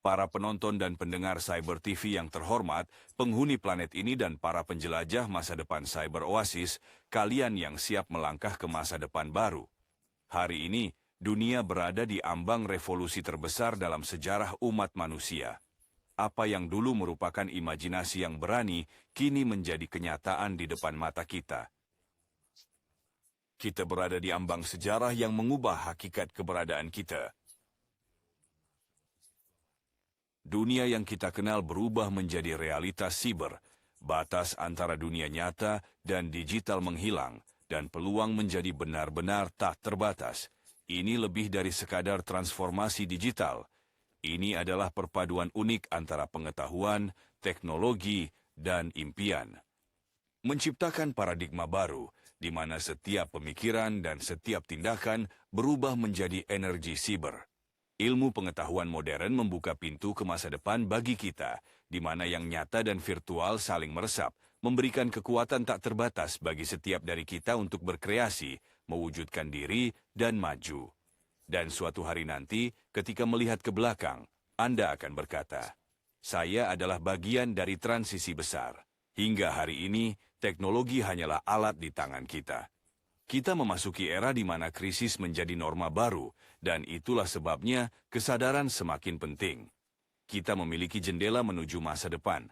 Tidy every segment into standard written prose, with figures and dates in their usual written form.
para penonton dan pendengar Cyber TV yang terhormat, penghuni planet ini dan para penjelajah masa depan Cyber Oasis, kalian yang siap melangkah ke masa depan baru. Hari ini, dunia berada di ambang revolusi terbesar dalam sejarah umat manusia. Apa yang dulu merupakan imajinasi yang berani, kini menjadi kenyataan di depan mata kita. Kita berada di ambang sejarah yang mengubah hakikat keberadaan kita. Dunia yang kita kenal berubah menjadi realitas siber. Batas antara dunia nyata dan digital menghilang, dan peluang menjadi benar-benar tak terbatas. Ini lebih dari sekadar transformasi digital. Ini adalah perpaduan unik antara pengetahuan, teknologi, dan impian. Menciptakan paradigma baru, di mana setiap pemikiran dan setiap tindakan berubah menjadi energi siber. Ilmu pengetahuan modern membuka pintu ke masa depan bagi kita, di mana yang nyata dan virtual saling meresap, memberikan kekuatan tak terbatas bagi setiap dari kita untuk berkreasi, mewujudkan diri, dan maju. Dan suatu hari nanti, ketika melihat ke belakang, Anda akan berkata, "Saya adalah bagian dari transisi besar." Hingga hari ini, teknologi hanyalah alat di tangan kita. Kita memasuki era di mana krisis menjadi norma baru, dan itulah sebabnya kesadaran semakin penting. Kita memiliki jendela menuju masa depan.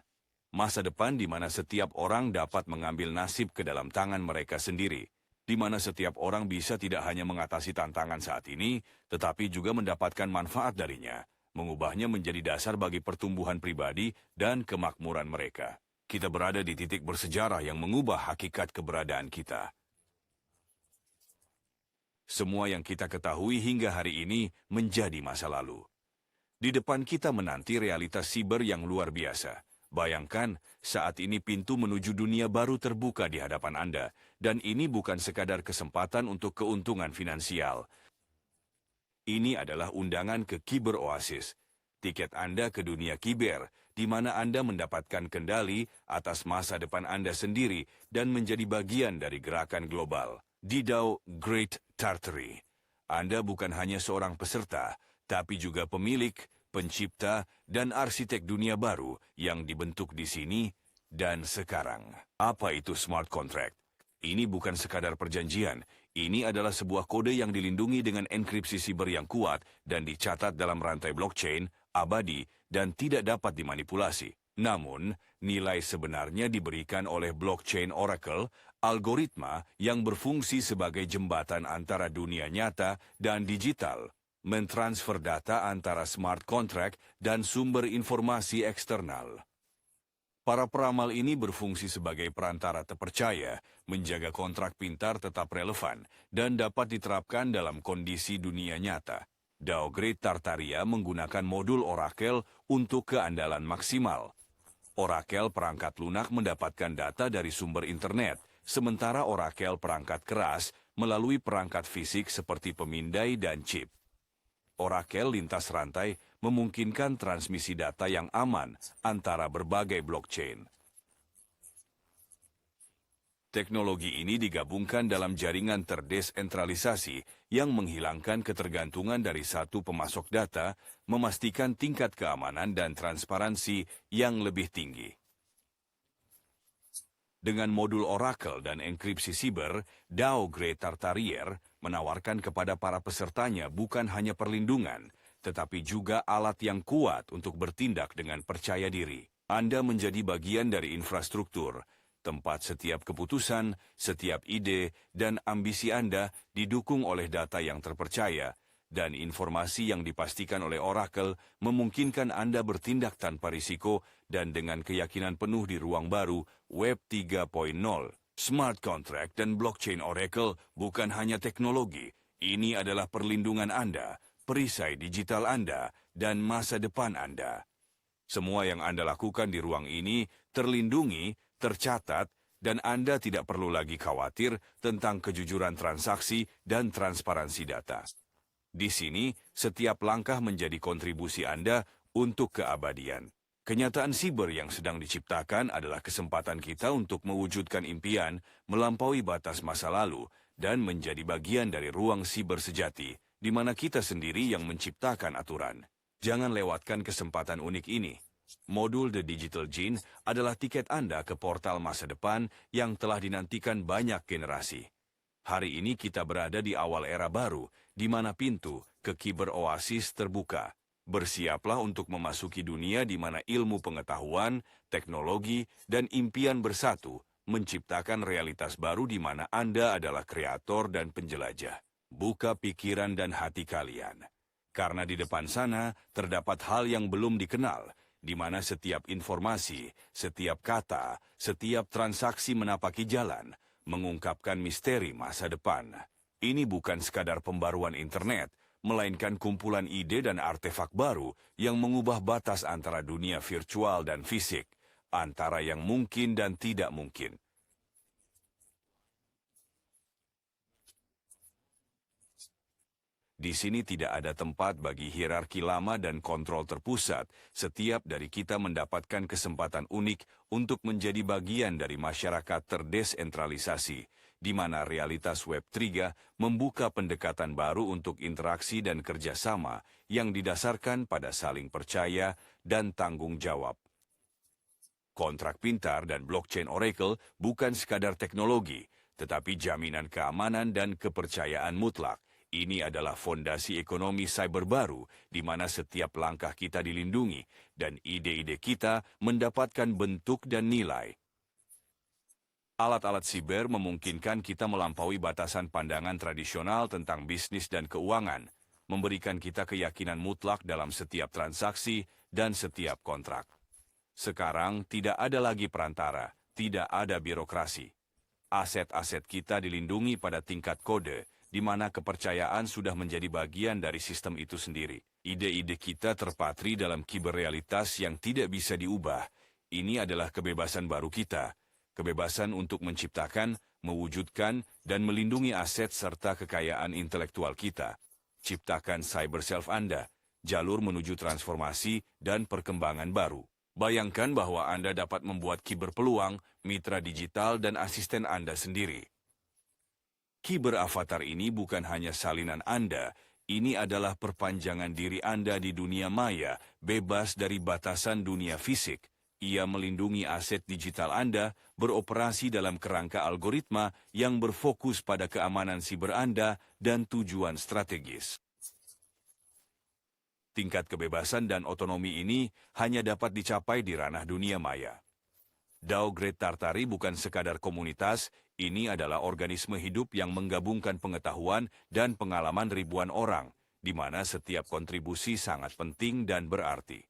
Masa depan di mana setiap orang dapat mengambil nasib ke dalam tangan mereka sendiri, di mana setiap orang bisa tidak hanya mengatasi tantangan saat ini, tetapi juga mendapatkan manfaat darinya, mengubahnya menjadi dasar bagi pertumbuhan pribadi dan kemakmuran mereka. Kita berada di titik bersejarah yang mengubah hakikat keberadaan kita. Semua yang kita ketahui hingga hari ini menjadi masa lalu. Di depan kita menanti realitas siber yang luar biasa. Bayangkan, saat ini pintu menuju dunia baru terbuka di hadapan Anda, dan ini bukan sekadar kesempatan untuk keuntungan finansial. Ini adalah undangan ke Cyber Oasis, tiket Anda ke dunia kiber, di mana Anda mendapatkan kendali atas masa depan Anda sendiri dan menjadi bagian dari gerakan global. Didao Great Tartary. Anda bukan hanya seorang peserta, tapi juga pemilik, pencipta, dan arsitek dunia baru yang dibentuk di sini dan sekarang. Apa itu smart contract? Ini bukan sekadar perjanjian, ini adalah sebuah kode yang dilindungi dengan enkripsi siber yang kuat dan dicatat dalam rantai blockchain, abadi, dan tidak dapat dimanipulasi. Namun, nilai sebenarnya diberikan oleh blockchain Oracle, algoritma yang berfungsi sebagai jembatan antara dunia nyata dan digital, mentransfer data antara smart contract dan sumber informasi eksternal. Para peramal ini berfungsi sebagai perantara terpercaya, menjaga kontrak pintar tetap relevan, dan dapat diterapkan dalam kondisi dunia nyata. DAO Great Tartaria menggunakan modul Oracle untuk keandalan maksimal. Oracle perangkat lunak mendapatkan data dari sumber internet, sementara Oracle perangkat keras melalui perangkat fisik seperti pemindai dan chip. Oracle lintas rantai memungkinkan transmisi data yang aman antara berbagai blockchain. Teknologi ini digabungkan dalam jaringan terdesentralisasi yang menghilangkan ketergantungan dari satu pemasok data, memastikan tingkat keamanan dan transparansi yang lebih tinggi. Dengan modul Oracle dan enkripsi siber, DAO Great Tartarier menawarkan kepada para pesertanya bukan hanya perlindungan, tetapi juga alat yang kuat untuk bertindak dengan percaya diri. Anda menjadi bagian dari infrastruktur, tempat setiap keputusan, setiap ide, dan ambisi Anda didukung oleh data yang terpercaya, dan informasi yang dipastikan oleh Oracle memungkinkan Anda bertindak tanpa risiko dan dengan keyakinan penuh di ruang baru Web 3.0. Smart Contract dan Blockchain Oracle bukan hanya teknologi, ini adalah perlindungan Anda, perisai digital Anda, dan masa depan Anda. Semua yang Anda lakukan di ruang ini terlindungi, tercatat, dan Anda tidak perlu lagi khawatir tentang kejujuran transaksi dan transparansi data. Di sini, setiap langkah menjadi kontribusi Anda untuk keabadian. Kenyataan siber yang sedang diciptakan adalah kesempatan kita untuk mewujudkan impian, melampaui batas masa lalu, dan menjadi bagian dari ruang siber sejati, di mana kita sendiri yang menciptakan aturan. Jangan lewatkan kesempatan unik ini. Modul The Digital Gene adalah tiket Anda ke portal masa depan yang telah dinantikan banyak generasi. Hari ini kita berada di awal era baru, di mana pintu ke Kyber Oasis terbuka. Bersiaplah untuk memasuki dunia di mana ilmu pengetahuan, teknologi, dan impian bersatu menciptakan realitas baru di mana Anda adalah kreator dan penjelajah. Buka pikiran dan hati kalian. Karena di depan sana terdapat hal yang belum dikenal, di mana setiap informasi, setiap kata, setiap transaksi menapaki jalan, mengungkapkan misteri masa depan. Ini bukan sekadar pembaruan internet, melainkan kumpulan ide dan artefak baru yang mengubah batas antara dunia virtual dan fisik, antara yang mungkin dan tidak mungkin. Di sini tidak ada tempat bagi hierarki lama dan kontrol terpusat. Setiap dari kita mendapatkan kesempatan unik untuk menjadi bagian dari masyarakat terdesentralisasi, di mana realitas Web3 membuka pendekatan baru untuk interaksi dan kerjasama yang didasarkan pada saling percaya dan tanggung jawab. Kontrak pintar dan blockchain Oracle bukan sekadar teknologi, tetapi jaminan keamanan dan kepercayaan mutlak. Ini adalah fondasi ekonomi cyber baru, di mana setiap langkah kita dilindungi dan ide-ide kita mendapatkan bentuk dan nilai. Alat-alat siber memungkinkan kita melampaui batasan pandangan tradisional tentang bisnis dan keuangan, memberikan kita keyakinan mutlak dalam setiap transaksi dan setiap kontrak. Sekarang tidak ada lagi perantara, tidak ada birokrasi. Aset-aset kita dilindungi pada tingkat kode, di mana kepercayaan sudah menjadi bagian dari sistem itu sendiri. Ide-ide kita terpatri dalam kiberrealitas yang tidak bisa diubah. Ini adalah kebebasan baru kita. Kebebasan untuk menciptakan, mewujudkan, dan melindungi aset serta kekayaan intelektual kita. Ciptakan cyber self Anda, jalur menuju transformasi dan perkembangan baru. Bayangkan bahwa Anda dapat membuat kiberpeluang, mitra digital, dan asisten Anda sendiri. Kyber avatar ini bukan hanya salinan Anda, ini adalah perpanjangan diri Anda di dunia maya, bebas dari batasan dunia fisik. Ia melindungi aset digital Anda, beroperasi dalam kerangka algoritma yang berfokus pada keamanan siber Anda dan tujuan strategis. Tingkat kebebasan dan otonomi ini hanya dapat dicapai di ranah dunia maya. DAO Great Tartary bukan sekadar komunitas, ini adalah organisme hidup yang menggabungkan pengetahuan dan pengalaman ribuan orang, di mana setiap kontribusi sangat penting dan berarti.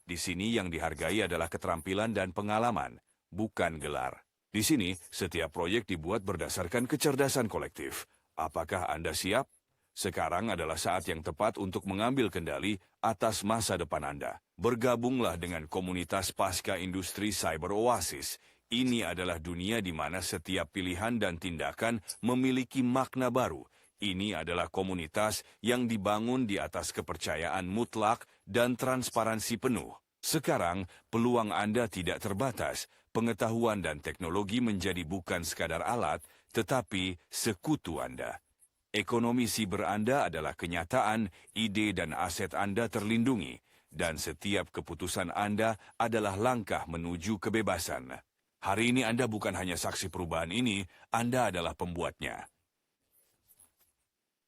Di sini yang dihargai adalah keterampilan dan pengalaman, bukan gelar. Di sini, setiap proyek dibuat berdasarkan kecerdasan kolektif. Apakah Anda siap? Sekarang adalah saat yang tepat untuk mengambil kendali atas masa depan Anda. Bergabunglah dengan komunitas pasca industri Cyber Oasis. Ini adalah dunia di mana setiap pilihan dan tindakan memiliki makna baru. Ini adalah komunitas yang dibangun di atas kepercayaan mutlak dan transparansi penuh. Sekarang, peluang Anda tidak terbatas. Pengetahuan dan teknologi menjadi bukan sekadar alat, tetapi sekutu Anda. Ekonomi siber Anda adalah kenyataan, ide dan aset Anda terlindungi, dan setiap keputusan Anda adalah langkah menuju kebebasan. Hari ini Anda bukan hanya saksi perubahan ini, Anda adalah pembuatnya.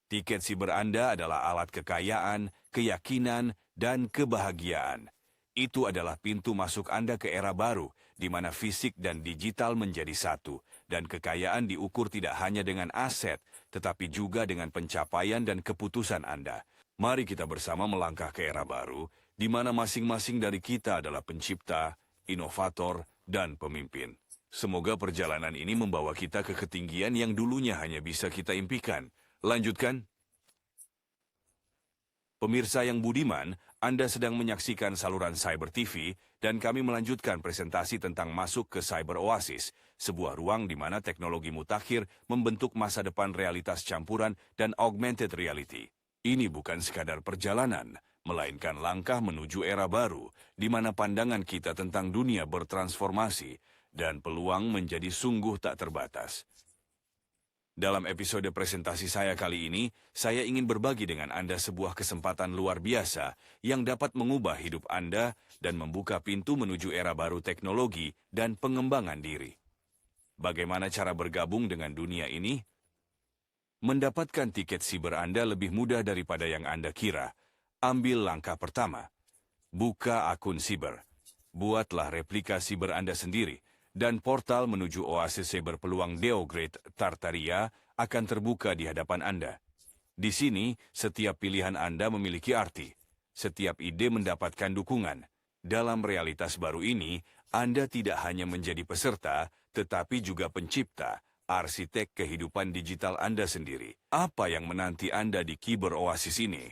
Tiket siber Anda adalah alat kekayaan, keyakinan, dan kebahagiaan. Itu adalah pintu masuk Anda ke era baru, di mana fisik dan digital menjadi satu, dan kekayaan diukur tidak hanya dengan aset, tetapi juga dengan pencapaian dan keputusan Anda. Mari kita bersama melangkah ke era baru, di mana masing-masing dari kita adalah pencipta, inovator, dan pemimpin. Semoga perjalanan ini membawa kita ke ketinggian yang dulunya hanya bisa kita impikan. Lanjutkan. Pemirsa yang budiman, Anda sedang menyaksikan saluran Cyber TV, dan kami melanjutkan presentasi tentang masuk ke Cyber Oasis, sebuah ruang di mana teknologi mutakhir membentuk masa depan realitas campuran dan augmented reality. Ini bukan sekadar perjalanan, melainkan langkah menuju era baru, di mana pandangan kita tentang dunia bertransformasi, dan peluang menjadi sungguh tak terbatas. Dalam episode presentasi saya kali ini, saya ingin berbagi dengan Anda sebuah kesempatan luar biasa yang dapat mengubah hidup Anda dan membuka pintu menuju era baru teknologi dan pengembangan diri. Bagaimana cara bergabung dengan dunia ini? Mendapatkan tiket siber Anda lebih mudah daripada yang Anda kira. Ambil langkah pertama. Buka akun siber. Buatlah replika siber Anda sendiri. Dan portal menuju oasis cyber peluang DeoGrade Tartaria akan terbuka di hadapan Anda. Di sini, setiap pilihan Anda memiliki arti. Setiap ide mendapatkan dukungan. Dalam realitas baru ini, Anda tidak hanya menjadi peserta, tetapi juga pencipta, arsitek kehidupan digital Anda sendiri. Apa yang menanti Anda di Cyber Oasis ini?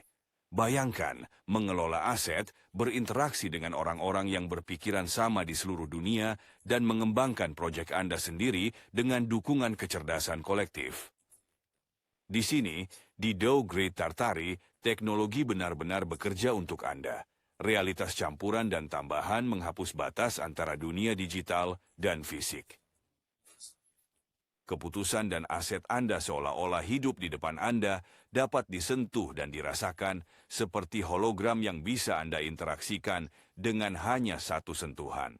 Bayangkan, mengelola aset, berinteraksi dengan orang-orang yang berpikiran sama di seluruh dunia, dan mengembangkan proyek Anda sendiri dengan dukungan kecerdasan kolektif. Di sini, di DeoGrade Tartari, teknologi benar-benar bekerja untuk Anda. Realitas campuran dan tambahan menghapus batas antara dunia digital dan fisik. Keputusan dan aset Anda seolah-olah hidup di depan Anda dapat disentuh dan dirasakan seperti hologram yang bisa Anda interaksikan dengan hanya satu sentuhan.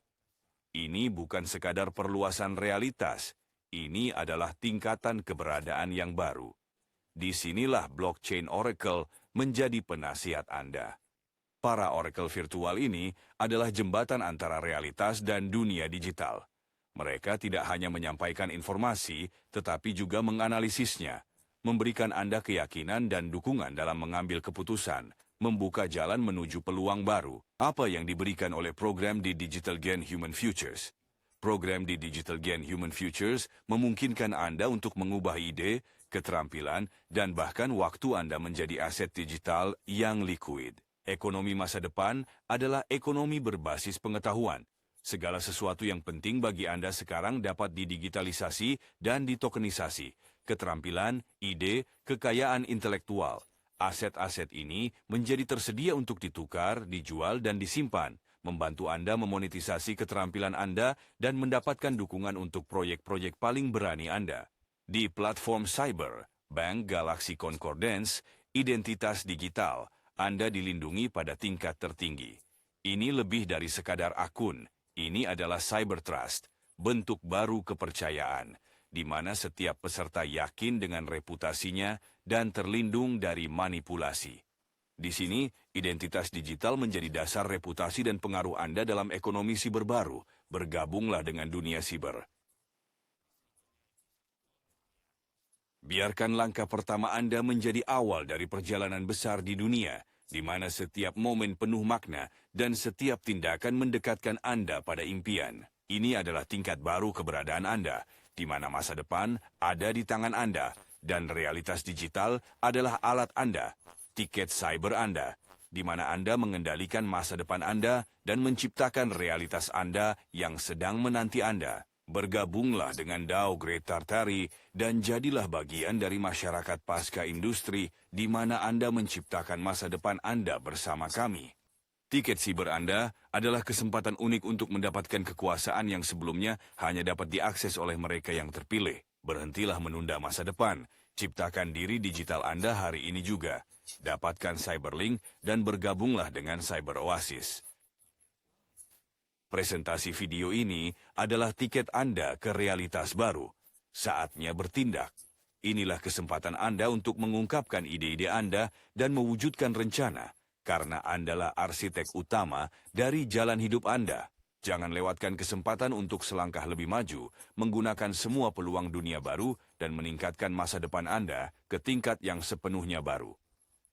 Ini bukan sekadar perluasan realitas, ini adalah tingkatan keberadaan yang baru. Disinilah blockchain Oracle menjadi penasihat Anda. Para Oracle virtual ini adalah jembatan antara realitas dan dunia digital. Mereka tidak hanya menyampaikan informasi, tetapi juga menganalisisnya, memberikan Anda keyakinan dan dukungan dalam mengambil keputusan, membuka jalan menuju peluang baru. Apa yang diberikan oleh program di Digital Gen Human Futures? Program di Digital Gen Human Futures memungkinkan Anda untuk mengubah ide, keterampilan, dan bahkan waktu Anda menjadi aset digital yang liquid. Ekonomi masa depan adalah ekonomi berbasis pengetahuan. Segala sesuatu yang penting bagi Anda sekarang dapat didigitalisasi dan ditokenisasi. Keterampilan, ide, kekayaan intelektual. Aset-aset ini menjadi tersedia untuk ditukar, dijual, dan disimpan, membantu Anda memonetisasi keterampilan Anda dan mendapatkan dukungan untuk proyek-proyek paling berani Anda. Di platform cyber, Bank Galaxy Concordance, identitas digital, Anda dilindungi pada tingkat tertinggi. Ini lebih dari sekadar akun. Ini adalah cyber trust, bentuk baru kepercayaan, di mana setiap peserta yakin dengan reputasinya dan terlindung dari manipulasi. Di sini, identitas digital menjadi dasar reputasi dan pengaruh Anda dalam ekonomi siber baru. Bergabunglah dengan dunia siber. Biarkan langkah pertama Anda menjadi awal dari perjalanan besar di dunia, di mana setiap momen penuh makna dan setiap tindakan mendekatkan Anda pada impian. Ini adalah tingkat baru keberadaan Anda, di mana masa depan ada di tangan Anda, dan realitas digital adalah alat Anda, tiket cyber Anda, di mana Anda mengendalikan masa depan Anda dan menciptakan realitas Anda yang sedang menanti Anda. Bergabunglah dengan DeoGrade Tartari dan jadilah bagian dari masyarakat pasca industri di mana Anda menciptakan masa depan Anda bersama kami. Tiket siber Anda adalah kesempatan unik untuk mendapatkan kekuasaan yang sebelumnya hanya dapat diakses oleh mereka yang terpilih. Berhentilah menunda masa depan. Ciptakan diri digital Anda hari ini juga. Dapatkan Cyberlink dan bergabunglah dengan Cyber Oasis. Presentasi video ini adalah tiket Anda ke realitas baru. Saatnya bertindak. Inilah kesempatan Anda untuk mengungkapkan ide-ide Anda dan mewujudkan rencana, karena Andalah arsitek utama dari jalan hidup Anda. Jangan lewatkan kesempatan untuk selangkah lebih maju, menggunakan semua peluang dunia baru dan meningkatkan masa depan Anda ke tingkat yang sepenuhnya baru.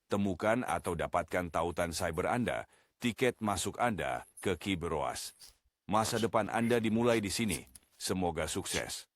Temukan atau dapatkan tautan cyber Anda, tiket masuk Anda ke Cyber Oasis. Masa depan Anda dimulai di sini. Semoga sukses.